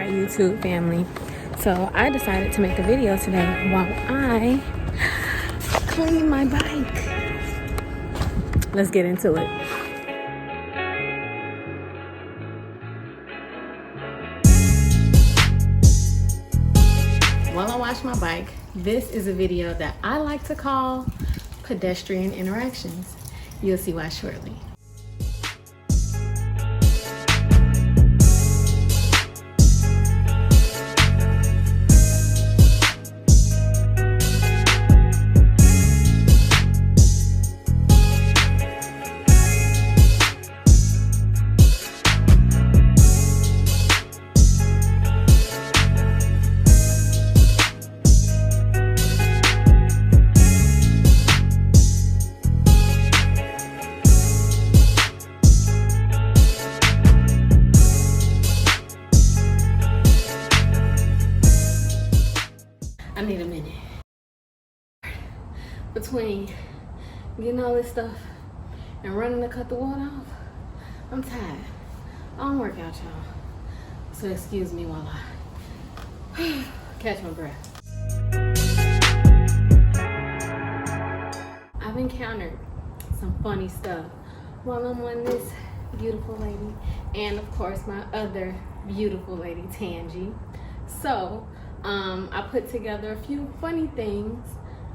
Alright, YouTube family, so I decided to make a video today while I clean my bike. Let's get into it. While I wash my bike, this is a video that I like to call Pedestrian Interactions. You'll see why shortly. I need a minute. Between getting all this stuff and running to cut the water off, I'm tired. I don't work out, y'all. So excuse me while I catch my breath. I've encountered some funny stuff while I'm on this beautiful lady, and of course my other beautiful lady, Tangie. So I put together a few funny things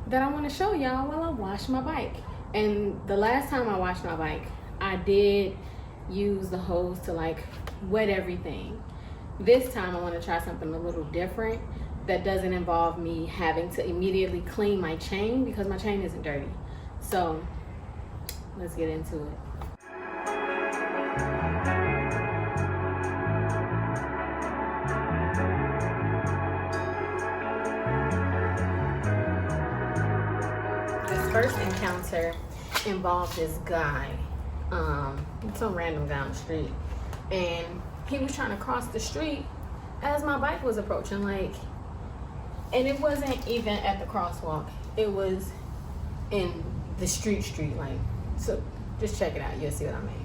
that I want to show y'all while I wash my bike. And the last time I washed my bike, I did use the hose to like wet everything. This time I want to try something a little different that doesn't involve me having to immediately clean my chain because my chain isn't dirty. So let's get into it. First encounter involved this guy, some random guy on the street, and he was trying to cross the street as my bike was approaching, and it wasn't even at the crosswalk, it was in the street, so just check it out, you'll see what I mean.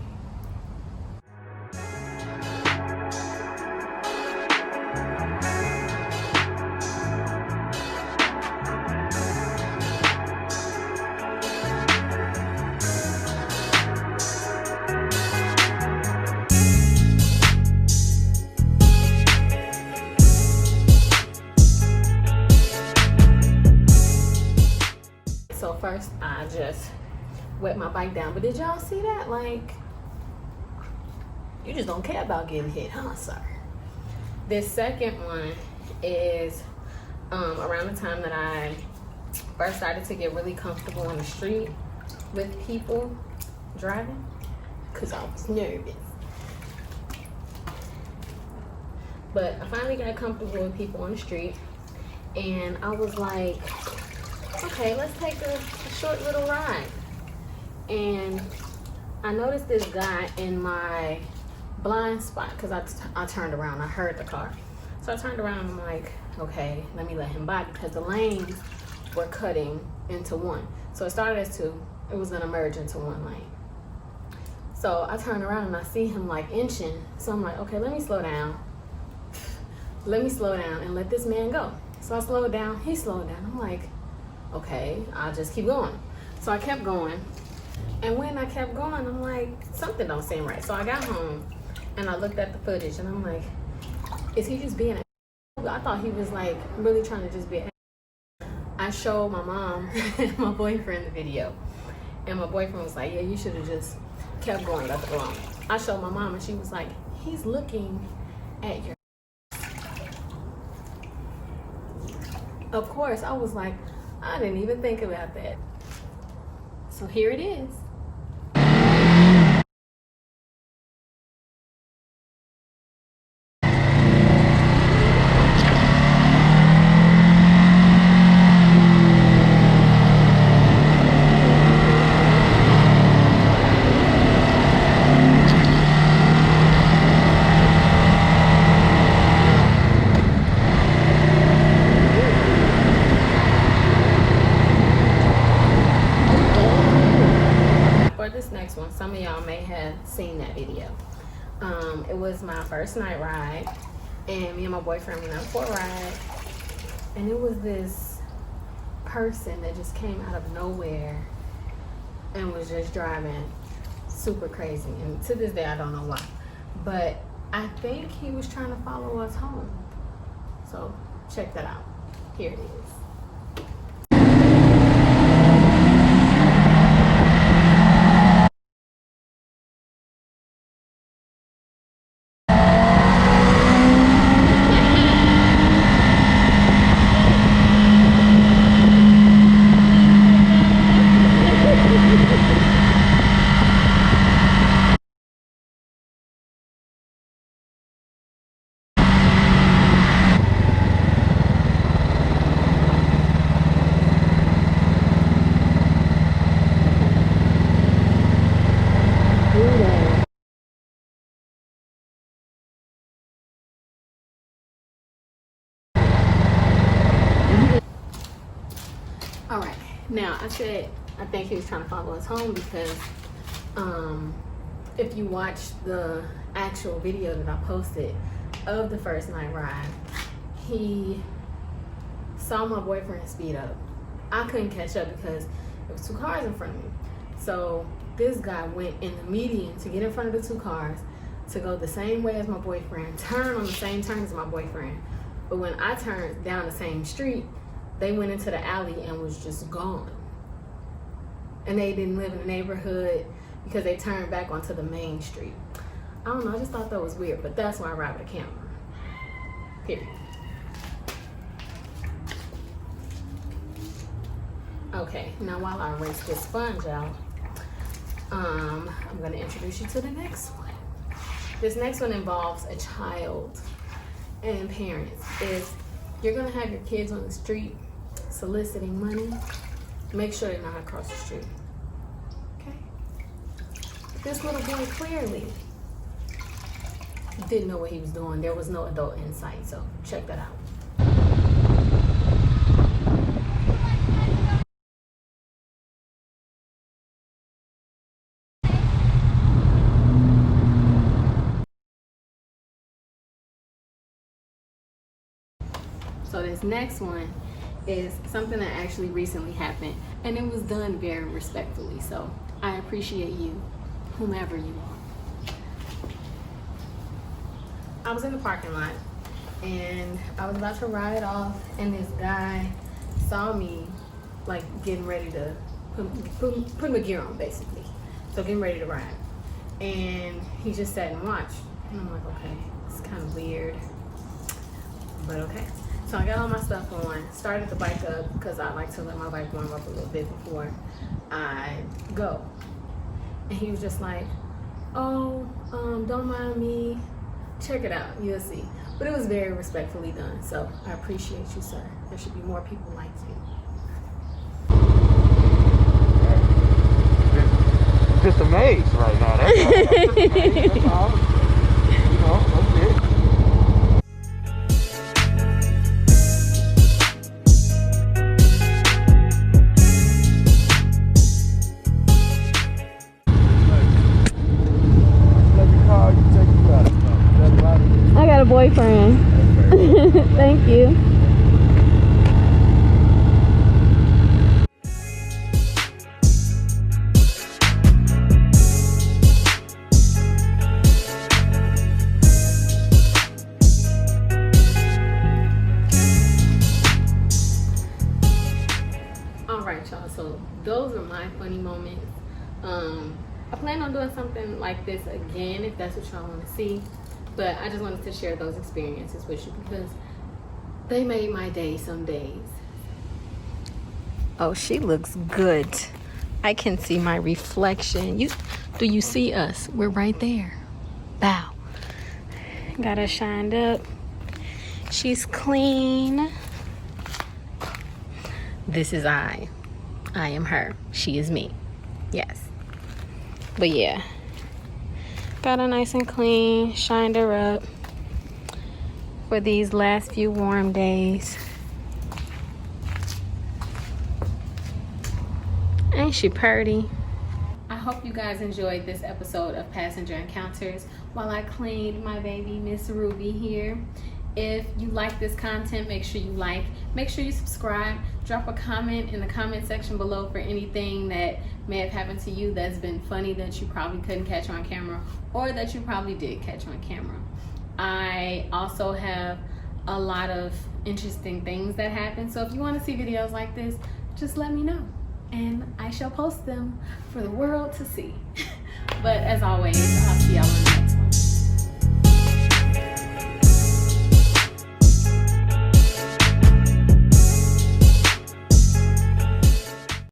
So first I just wet my bike down, but did y'all see that? Like, you just don't care about getting hit, huh, sir? This second one is around the time that I first started to get really comfortable on the street with people driving, because I was nervous. But I finally got comfortable with people on the street, and I was like, okay, let's take a short little ride. And I noticed this guy in my blind spot because I turned around, I heard the car. So I turned around and I'm like, okay, let me let him by because the lanes were cutting into one. So it started as two, it was gonna merge into one lane. So I turned around and I see him like inching. So I'm like, okay, let me slow down. Let me slow down and let this man go. So I slowed down, he slowed down. I'm like, okay, I'll just keep going. So I kept going, and when I kept going, I'm like, something don't seem right. So I got home and I looked at the footage and I'm like, is he just being a I thought he was like really trying to just be a I showed my mom and my boyfriend the video, and my boyfriend was like, yeah, you should have just kept going, left it alone. I showed my mom and she was like, he's looking at your Of course, I was like, I didn't even think about that. So here it is. One, some of y'all may have seen that video. It was my first night ride. and me and my boyfriend went out for a ride, and it was this person that just came out of nowhere and was just driving super crazy. And to this day, I don't know why, but I think he was trying to follow us home. So check that out. Here it is. All right, now I said I think he was trying to follow us home because if you watch the actual video that I posted of the first night ride, he saw my boyfriend speed up. I couldn't catch up because there was 2 cars in front of me. So this guy went in the median to get in front of the 2 cars, to go the same way as my boyfriend, turn on the same turn as my boyfriend. But when I turned down the same street, they went into the alley and was just gone. And they didn't live in the neighborhood because they turned back onto the main street. I don't know, I just thought that was weird, but that's why I ride with a camera. Period. Okay, now while I rinse this sponge out, I'm gonna introduce you to the next one. This next one involves a child and parents. If you're gonna have your kids on the street soliciting money, make sure they're not across the street, okay? This little boy clearly didn't know what he was doing. There was no adult in sight, so check that out. So this next one is something that actually recently happened, and it was done very respectfully. So I appreciate you, whomever you are. I was in the parking lot and I was about to ride off, and this guy saw me like getting ready to put my gear on, basically. So getting ready to ride. And he just sat and watched. And I'm like, okay, it's kind of weird, but okay. So I got all my stuff on, started the bike up because I like to let my bike warm up a little bit before I go. And he was just like, oh, don't mind me. Check it out, you'll see. But it was very respectfully done, so I appreciate you, sir. There should be more people like you. Just amazed right now. That's all. Just amazed. That's all. You know, that's it. I got a boyfriend. Thank you. All right, y'all. So those are my funny moments. I plan on doing something like this again if that's what y'all want to see. But I just wanted to share those experiences with you because they made my day some days. Oh, she looks good. I can see my reflection. Do you see us? We're right there. Bow. Got her shined up. She's clean. This is I. I am her. She is me. Yes. But yeah. Got her nice and clean, shined her up for these last few warm days. Ain't she pretty? I hope you guys enjoyed this episode of Passenger Encounters while I cleaned my baby Miss Ruby here. If you like this content, make sure you like, make sure you subscribe, drop a comment in the comment section below for anything that may have happened to you that's been funny that you probably couldn't catch on camera, or that you probably did catch on camera. I also have a lot of interesting things that happen, so if you want to see videos like this, just let me know and I shall post them for the world to see. But as always, I'll see y'all in the